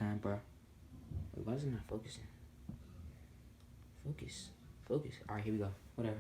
time, bro. Wait, why is it not focusing? Focus. Focus. Alright, here we go. Whatever.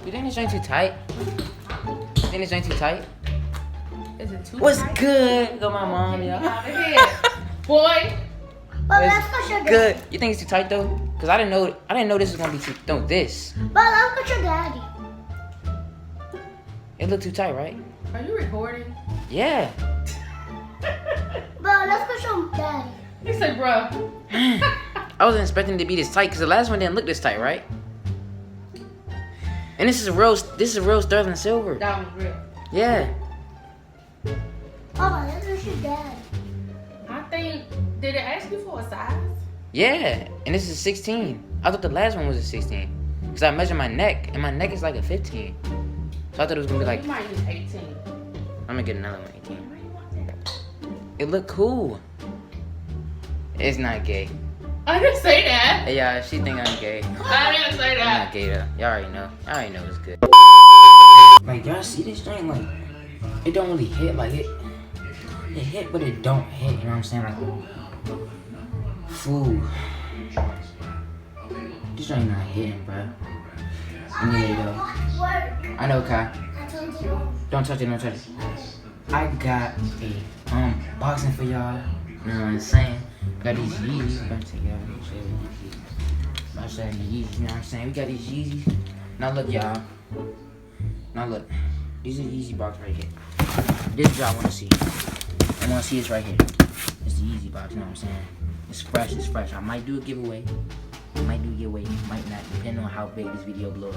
You think this ain't too tight? You think this ain't too tight? Is it too What's tight? good? Go my mom, y'all. Boy. But let's go show Good. You think it's too tight though? Cause I didn't know this was gonna be too. No, this. But let's go show daddy. It looked too tight, right? Are you recording? Yeah. But let's go show daddy. He said, bro. I wasn't expecting it to be this tight, cause the last one didn't look this tight, right? And this is real sterling silver. That was real. Yeah. Papa, let's go show daddy. I think, did it ask you for a size? Yeah. And this is 16. I thought the last one was a 16. Cause I measured my neck, and my neck is like a 15. So I thought it was gonna be like. You might use 18. I'm gonna get another one, 18. It looked cool. It's not gay. I didn't say that. Hey, y'all, she think I'm gay. I didn't say I'm that. not gay though. Y'all already know. Y'all already know it's good. Like, y'all see this thing? Like, it don't really hit. Like, it hit, but it don't hit. You know what I'm saying? Like, fool. This ain't not hitting, bro. Let me let it go. I know, Kai. I told you. Don't touch it, don't touch it. I got a unboxing for y'all. You know what I'm saying? Got these Yeezys. About to say the Yeezys, you know what I'm saying? We got these Yeezys. Now look, y'all. Now look. These are the Yeezy box right here. This is what I want to see. I want to see this right here. It's the Yeezy box, you know what I'm saying? It's fresh, it's fresh. I might do a giveaway. Might do a giveaway, might not, depending on how big this video blows.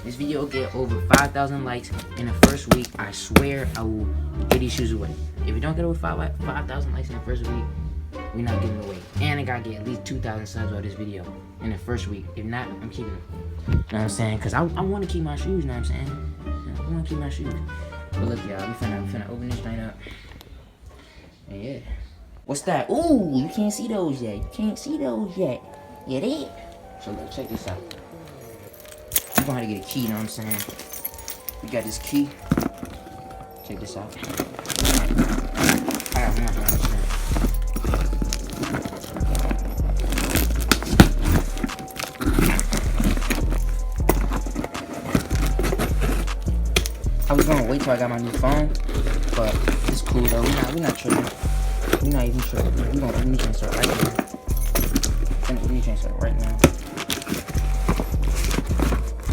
This video will get over 5,000 likes in the first week. I swear I will give these shoes away. If it don't get over 5,000 likes in the first week, we're not giving it away. And I gotta get at least 2,000 subs on this video in the first week. If not, I'm keeping them. You know what I'm saying? Cause I want to keep my shoes. You know what I'm saying? I want to keep my shoes. But look, y'all, we finna open this thing up. And yeah, what's that? Ooh, you can't see those yet. You can't see those yet. Yeah, they. So look, check this out. We're gonna have to get a key. You know what I'm saying? We got this key. Check this out. I got one. You know what I'm saying? I was gonna wait till I got my new phone, but it's cool though. We're not tripping. We're not even tripping. We're gonna open the transfer right now. Open the transfer right now.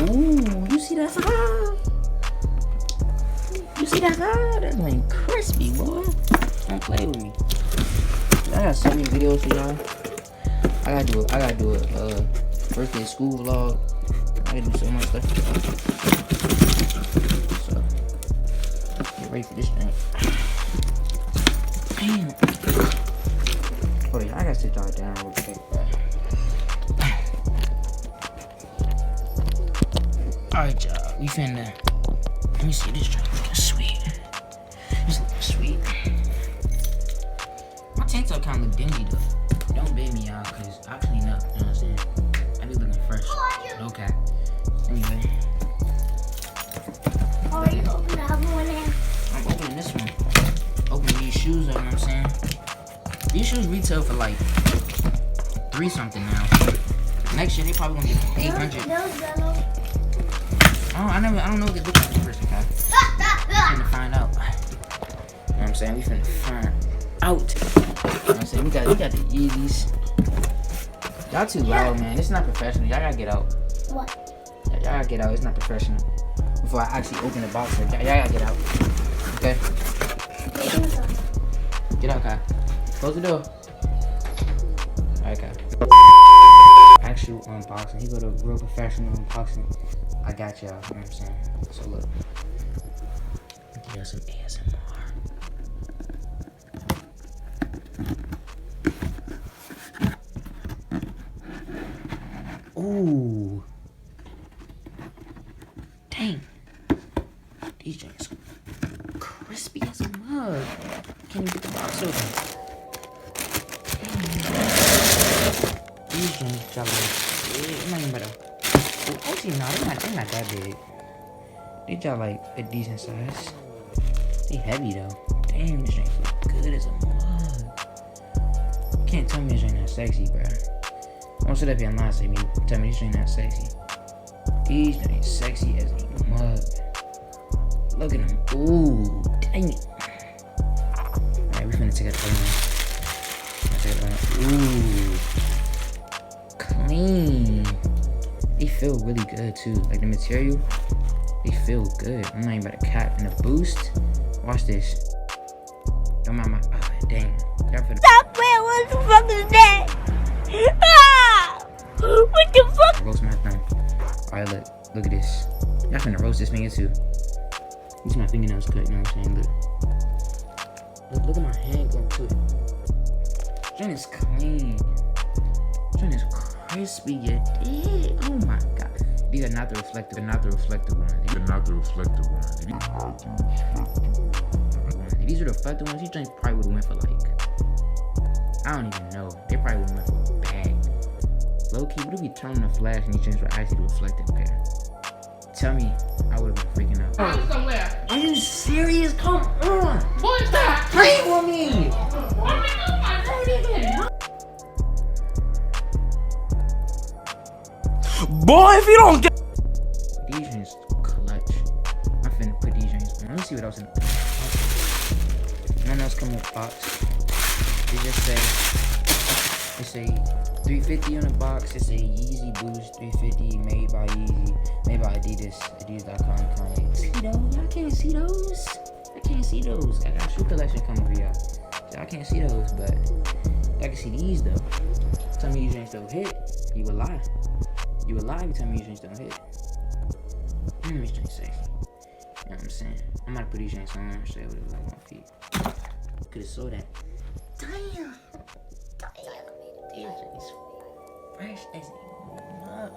Ooh, you see that? You see that? That thing crispy, boy. Don't play with me. I got so many videos for y'all. I gotta do a birthday school vlog. I gotta do so much stuff for y'all. So get ready for this thing. Damn. Oh yeah, I gotta sit y'all down real quick, bro. Alright, y'all. We finna. Let me see this drink looking sweet. It's looking sweet. My tank top kinda look dingy though. Don't bait me out, cause I clean up, you know what I'm saying? I be looking fresh. Okay. Anyway. Oh, you open the other one now? I'm opening this one. Opening these shoes up, you know what I'm saying? These shoes retail for like 3 something now. Next year they probably gonna get 800. Those yellow. I don't know what they look like in person, guys. We finna find out. You know what I'm saying? We finna find out. You know what I'm saying? We got the Yeezys. Y'all too loud, man. It's not professional. Y'all gotta get out. What? Y'all gotta get out. It's not professional. Before I actually open the box, y'all gotta get out. Close the door. Okay. Actual unboxing. He go to real professional unboxing. I got y'all. You know what I'm saying? So look. Give y'all some ASMR. Ooh. Dang. These joints crispy as a mug. Can't even get the box open. These joints are like, it might even better. Actually, no, they're not that big. They just like a decent size. They heavy though. Damn, this joint feel good as a mug. Can't tell me this joint not sexy, bro. Don't sit up here and lie to me. Tell me this joint not sexy. These joints sexy as a mug. Look at them. Ooh, dang it. Alright, we finna take it out. Ooh, clean. They feel really good too. Like the material, they feel good. I'm not even about to cap. And the boost, watch this. Don't mind my, oh dang. Stop playing, what the fuck is that? Ah! What the fuck? Roast my thumb. Alright, look at this. Y'all finna roast this finger too. These my fingernails cut, you know what I'm saying? Look at my hand going to it. Joint is clean. Joint is crispy yet. Oh my god. These are not the reflective ones. If these are the reflective ones, these joints probably would've went for like, I don't even know. They probably would've went for a bag. Low key, what if we turn on the flash and these joints were actually the reflective pair? Tell me, I would've been freaking out. Somewhere. Are you serious? Come on! Boy, stop. Play with me! Boy, if you don't get These joints clutch. I'm finna put these joints on. Let me see what else in the box. Nothing else come in the box. They just say 350 on the box. It say Yeezy Boost 350 made by Yeezy, made by ADDIAS, ADDIAS.com. See those? Y'all can't see those. I can't see those. I got a shoe collection coming for y'all. So I can't see those, but I can see these though. Tell me these joints don't hit. You would lie. You would lie if you tell me these joints don't hit. These joints sexy. You know what I'm saying? I'm about to put these joints on and show you what it look like on my feet. Could've saw that. Damn. These joints fresh as a mug.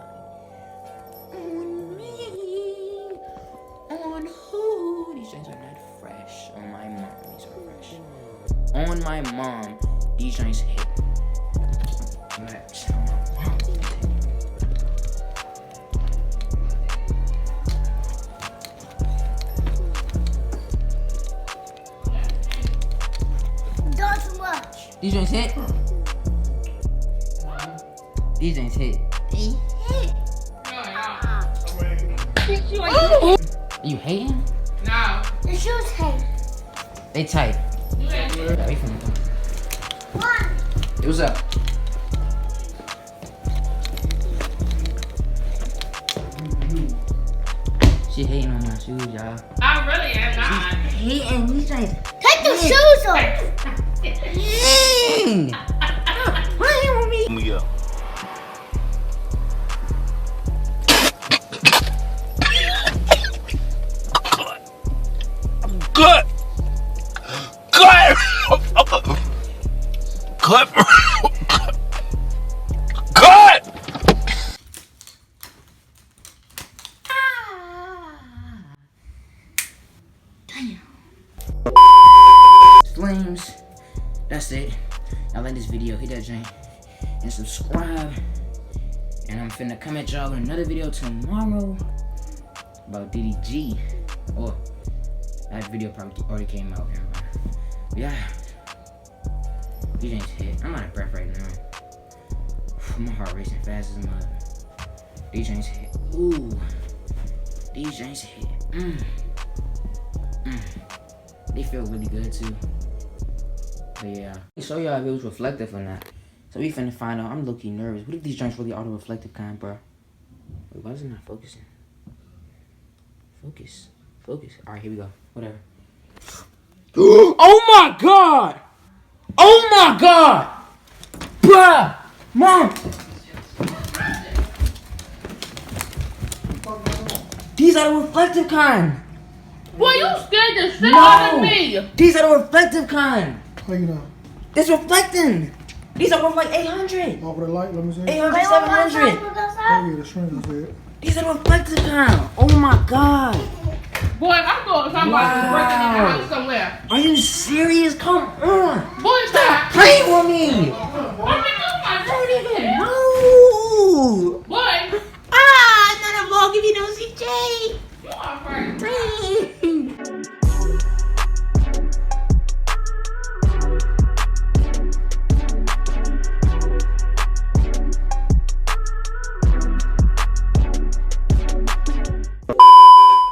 On me. On who? These joints are not fresh. On my mom, these are fresh. On my mom, these joints hit. Match. On my mom, these hit. Not too much. These joints hit. These joints hit. They hit. You hating? No. The shoes hit. They tight. Yeah, we finna go. One. Hey, what's up? She hating on my shoes, y'all. I really am not. Hating these joints. Take the shoes off. Dang! Stop playing with me. me up. Cut! Cut! Cut! Cut! Flames. That's it. Y'all like this video, hit that joint and subscribe. And I'm finna come at y'all with another video tomorrow about DDG. Or that video probably already came out. But yeah, these joints hit. I'm out of breath right now. My heart racing fast as a mother. These joints hit. Ooh, these joints hit. They feel really good too. But yeah, I'll show y'all if it was reflective or not. So we finna find out. I'm low-key nervous. What if these joints really are the reflective kind, bro? Wait, why is it not focusing? Focus. Focus. Alright, here we go. Whatever. Oh my god! Oh my god! Bruh! Mom! These are the reflective kind. Boy, you scared the shit No. out of me. These are the reflective kind. How you know? It's reflecting. These are worth like 800. Over the light, let me see. 800, Wait, what was 700. that? Oh yeah, the shrink is it. These are the reflective kind. Oh my god. Boy, I thought somebody was breaking in the house somewhere. Are you serious? Come on. Boy, stop. Play with me.